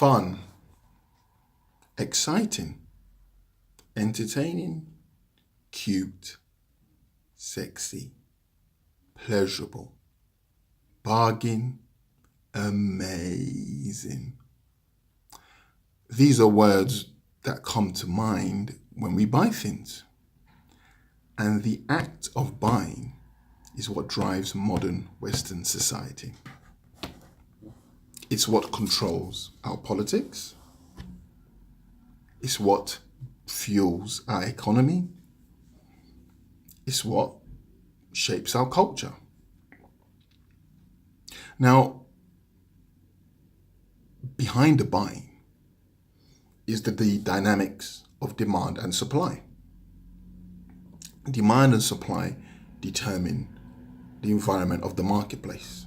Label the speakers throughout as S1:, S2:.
S1: fun, exciting, entertaining, cute, sexy, pleasurable, bargain, amazing. These are words that come to mind when we buy things. And the act of buying is what drives modern Western society. It's what controls our politics. It's what fuels our economy. It's what shapes our culture. Now, behind the buying is the dynamics of demand and supply. Demand and supply determine the environment of the marketplace.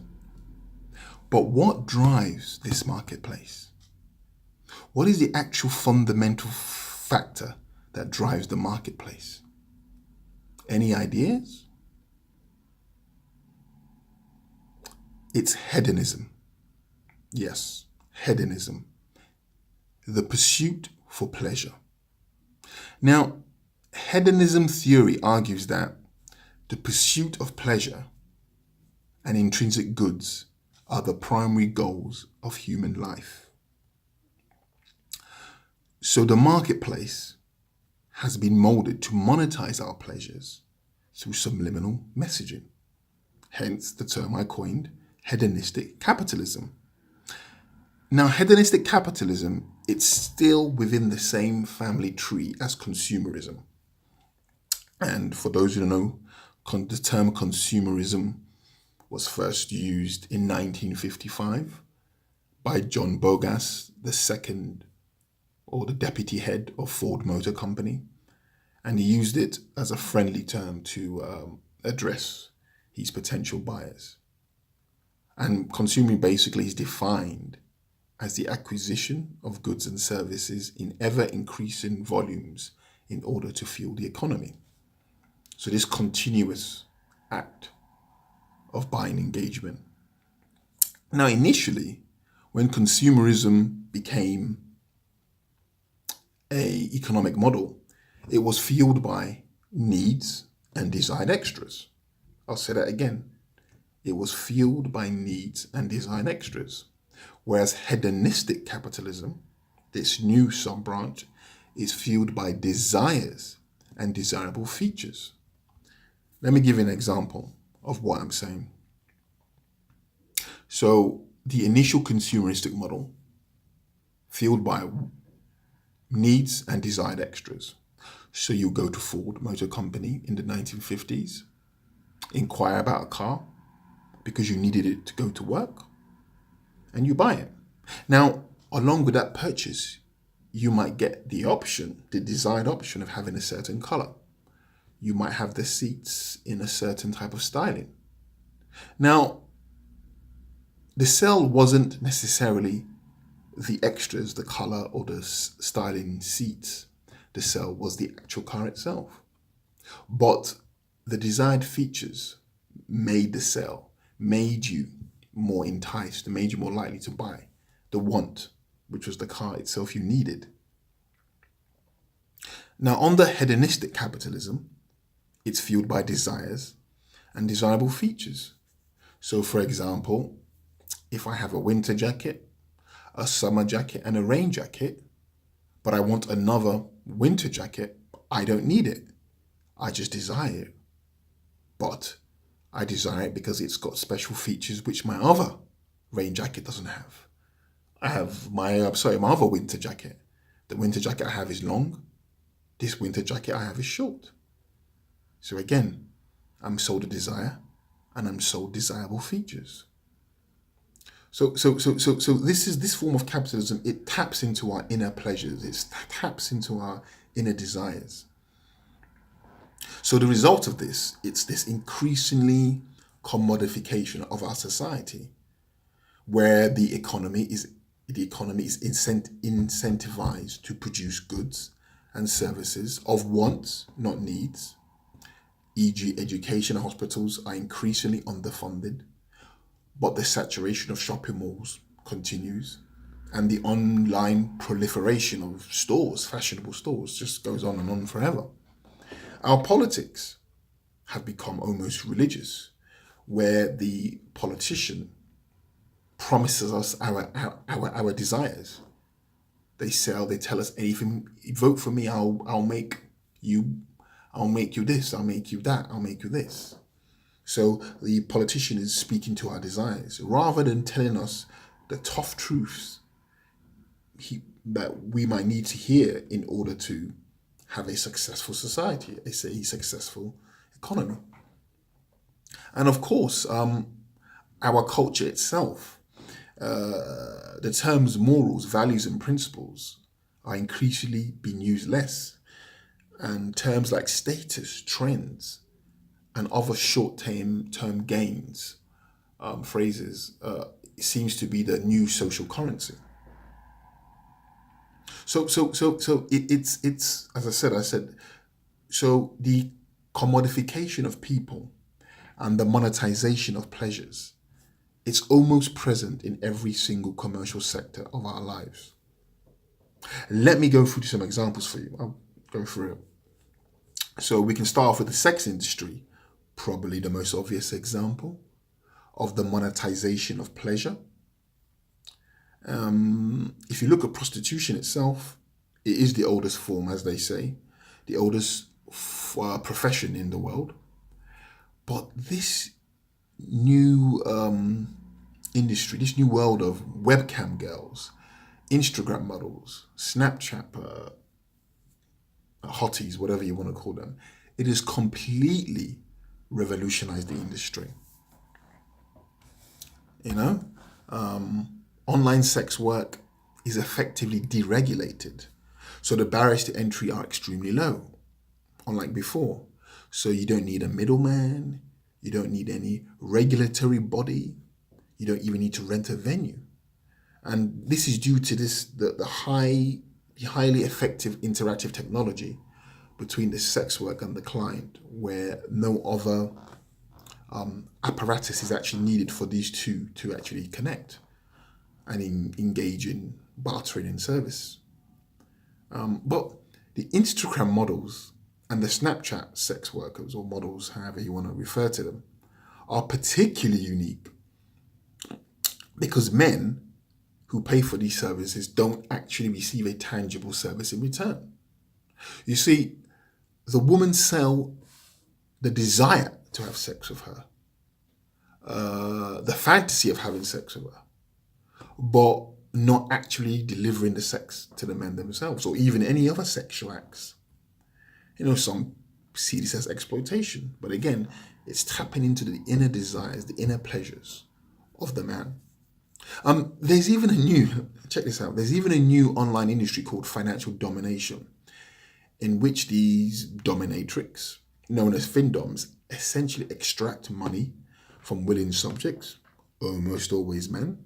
S1: But what drives this marketplace? What is the actual fundamental factor that drives the marketplace? Any ideas? It's hedonism. Yes, hedonism. The pursuit for pleasure. Now, hedonism theory argues that the pursuit of pleasure and intrinsic goods are the primary goals of human life. So the marketplace has been molded to monetize our pleasures through subliminal messaging. Hence the term I coined, hedonistic capitalism. Now, hedonistic capitalism, it's still within the same family tree as consumerism. And for those who don't know, the term consumerism was first used in 1955 by John Bogas, the second or the deputy head of Ford Motor Company. And he used it as a friendly term to address his potential buyers. And consuming basically is defined as the acquisition of goods and services in ever increasing volumes in order to fuel the economy. So this continuous act of buying engagement. Now, initially, when consumerism became an economic model, it was fueled by needs and desired extras. I'll say that again. It was fueled by needs and desired extras. Whereas hedonistic capitalism, this new sub-branch, is fueled by desires and desirable features. Let me give you an example of what I'm saying. So the initial consumeristic model, fueled by needs and desired extras. So you go to Ford Motor Company in the 1950s, inquire about a car because you needed it to go to work, and you buy it. Now, along with that purchase, you might get the option, the desired option of having a certain color. You might have the seats in a certain type of styling. Now, the sell wasn't necessarily the extras, the color or the styling seats. The sell was the actual car itself. But the desired features made the sell, made you more enticed, made you more likely to buy the want, which was the car itself you needed. Now, under hedonistic capitalism, it's fueled by desires and desirable features. So, for example, if I have a winter jacket, a summer jacket, and a rain jacket, but I want another winter jacket, I don't need it. I just desire it. But I desire it because it's got special features which my other rain jacket doesn't have. I have my other winter jacket. The winter jacket I have is long. This winter jacket I have is short. So again, I'm sold a desire and I'm sold desirable features. So this form of capitalism, it taps into our inner pleasures. It taps into our inner desires. So the result of this, it's this increasingly commodification of our society, where the economy is incentivized to produce goods and services of wants, not needs. E.g., education and hospitals are increasingly underfunded, but the saturation of shopping malls continues. And the online proliferation of stores, fashionable stores, just goes on and on forever. Our politics have become almost religious, where the politician promises us our desires. They tell us anything, vote for me, I'll make you this, I'll make you that, I'll make you this. So the politician is speaking to our desires rather than telling us the tough truths that we might need to hear in order to have a successful society, a successful economy. And of course, our culture itself, the terms morals, values, and principles are increasingly being used less. And terms like status, trends, and other short-term gains, phrases, seems to be the new social currency. So it's as I said. So the commodification of people and the monetization of pleasures, it's almost present in every single commercial sector of our lives. Let me go through some examples for you. I'll go through it. So we can start off with the sex industry, probably the most obvious example of the monetization of pleasure. If you look at prostitution itself, it is the oldest form, as they say, the oldest profession in the world. But this new industry, this new world of webcam girls, Instagram models, Snapchat hotties, whatever you want to call them, it has completely revolutionized the industry. You know, online sex work is effectively deregulated. So the barriers to entry are extremely low, unlike before. So you don't need a middleman, you don't need any regulatory body, you don't even need to rent a venue. And this is due to the highly effective interactive technology between the sex work and the client, where no other apparatus is actually needed for these two to actually connect and engage in bartering and service. But the Instagram models and the Snapchat sex workers, or models, however you want to refer to them, are particularly unique because men who pay for these services don't actually receive a tangible service in return. You see, the women sell the desire to have sex with her, the fantasy of having sex with her, but not actually delivering the sex to the men themselves or even any other sexual acts. You know, some see this as exploitation, but again, it's tapping into the inner desires, the inner pleasures of the man. There's even a new, check this out, there's even a new online industry called financial domination, in which these dominatrix, known as findoms, essentially extract money from willing subjects, almost always men,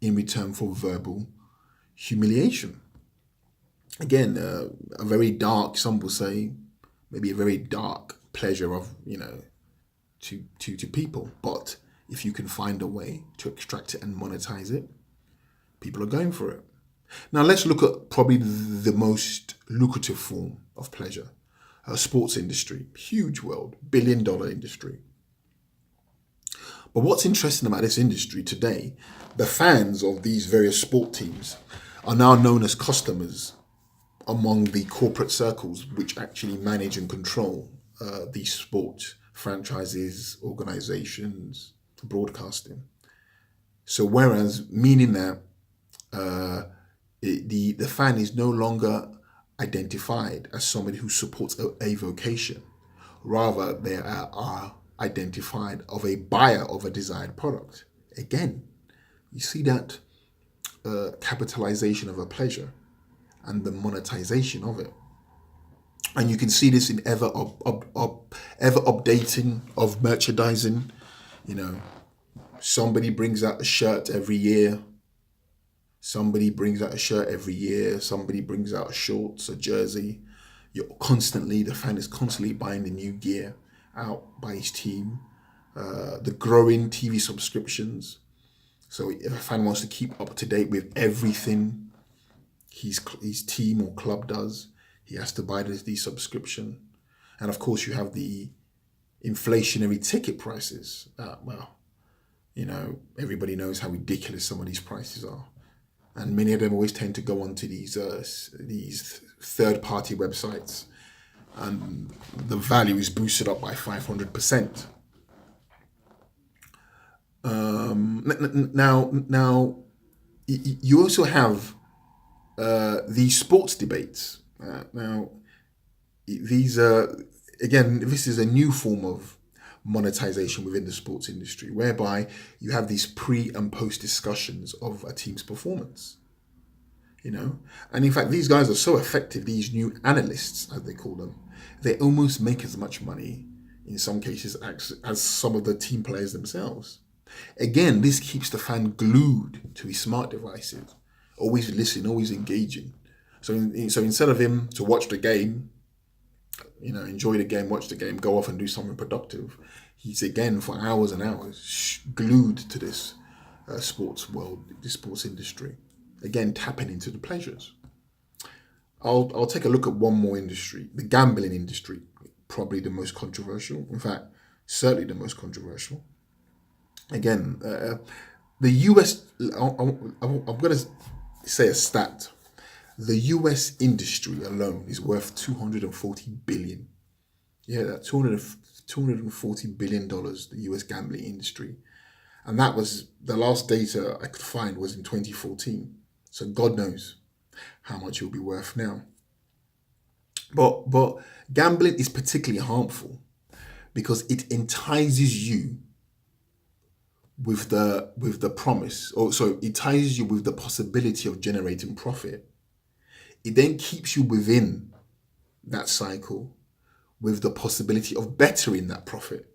S1: in return for verbal humiliation. Again, a very dark, some will say, maybe a very dark pleasure of, to people. But if you can find a way to extract it and monetize it, people are going for it. Now let's look at probably the most lucrative form of pleasure, sports industry, huge world, billion-dollar industry. But what's interesting about this industry today, the fans of these various sport teams are now known as customers among the corporate circles which actually manage and control these sports franchises, organizations, broadcasting. So whereas, meaning that the fan is no longer identified as somebody who supports a vocation, rather they are identified of a buyer of a desired product. Again, you see that capitalization of a pleasure and the monetization of it. And you can see this in ever updating of merchandising. Somebody brings out a shirt every year. Somebody brings out a shirt every year. Somebody brings out shorts, a jersey. The fan is constantly buying the new gear out by his team. The growing TV subscriptions, So if a fan wants to keep up to date with everything his team or club does, he has to buy the subscription. And of course, you have the inflationary ticket prices. Well, everybody knows how ridiculous some of these prices are. And many of them always tend to go onto these third-party websites, and the value is boosted up by 500%. Now, you also have these sports debates. Now, these again, this is a new form of monetization within the sports industry, whereby you have these pre and post discussions of a team's performance. And in fact, these guys are so effective, these new analysts, as they call them, they almost make as much money in some cases as some of the team players themselves. Again, this keeps the fan glued to his smart devices, always listening, always engaging. So instead of him to watch the game, enjoy the game, watch the game, go off and do something productive, he's again for hours and hours glued to this sports world, this sports industry. Again, tapping into the pleasures. I'll take a look at one more industry, the gambling industry, probably the most controversial. In fact, certainly the most controversial. Again, the US, I'm going to say a stat. The US industry alone is worth $240 billion. Yeah, that's $240 billion, the US gambling industry. And that was, the last data I could find was in 2014. So God knows how much it will be worth now. But gambling is particularly harmful because it entices you with the promise, or so it ties you with the possibility of generating profit. It then keeps you within that cycle with the possibility of bettering that profit.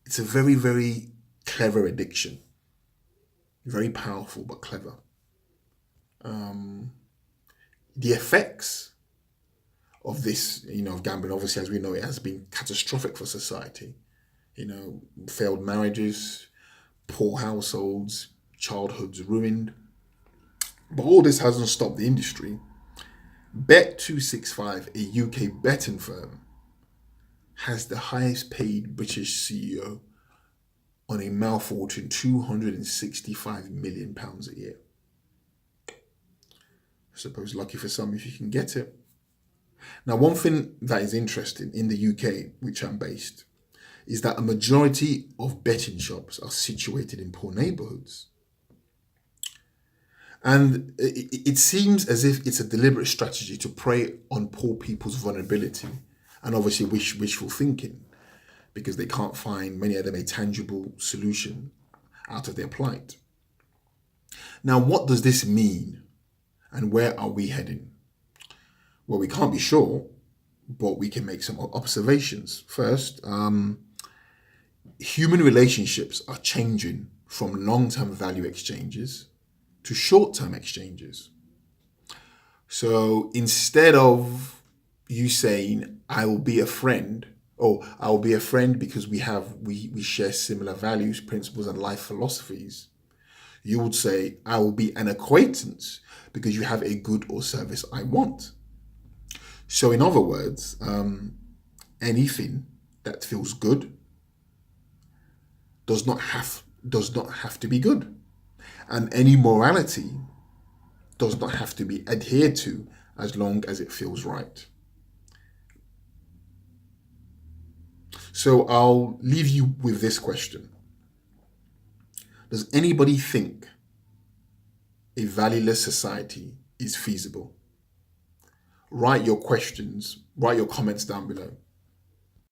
S1: It's a very, very clever addiction. Very powerful, but clever. The effects of this, of gambling, obviously, as we know, it has been catastrophic for society. Failed marriages, poor households, childhoods ruined. But all this hasn't stopped the industry. Bet365, a UK betting firm, has the highest paid British CEO on a mouth-watering £265 million a year. I suppose lucky for some if you can get it. Now, one thing that is interesting in the UK, which I'm based, is that a majority of betting shops are situated in poor neighbourhoods. And it seems as if it's a deliberate strategy to prey on poor people's vulnerability and obviously wishful thinking, because they can't find, many of them, a tangible solution out of their plight. Now, what does this mean and where are we heading? Well, we can't be sure, but we can make some observations. First, human relationships are changing from long-term value exchanges to short-term exchanges. So instead of you saying, I will be a friend, or I will be a friend because we share similar values, principles, and life philosophies, you would say, I will be an acquaintance because you have a good or service I want. So in other words, anything that feels good does not have to be good. And any morality does not have to be adhered to as long as it feels right. So I'll leave you with this question. Does anybody think a valueless society is feasible? Write your questions, write your comments down below.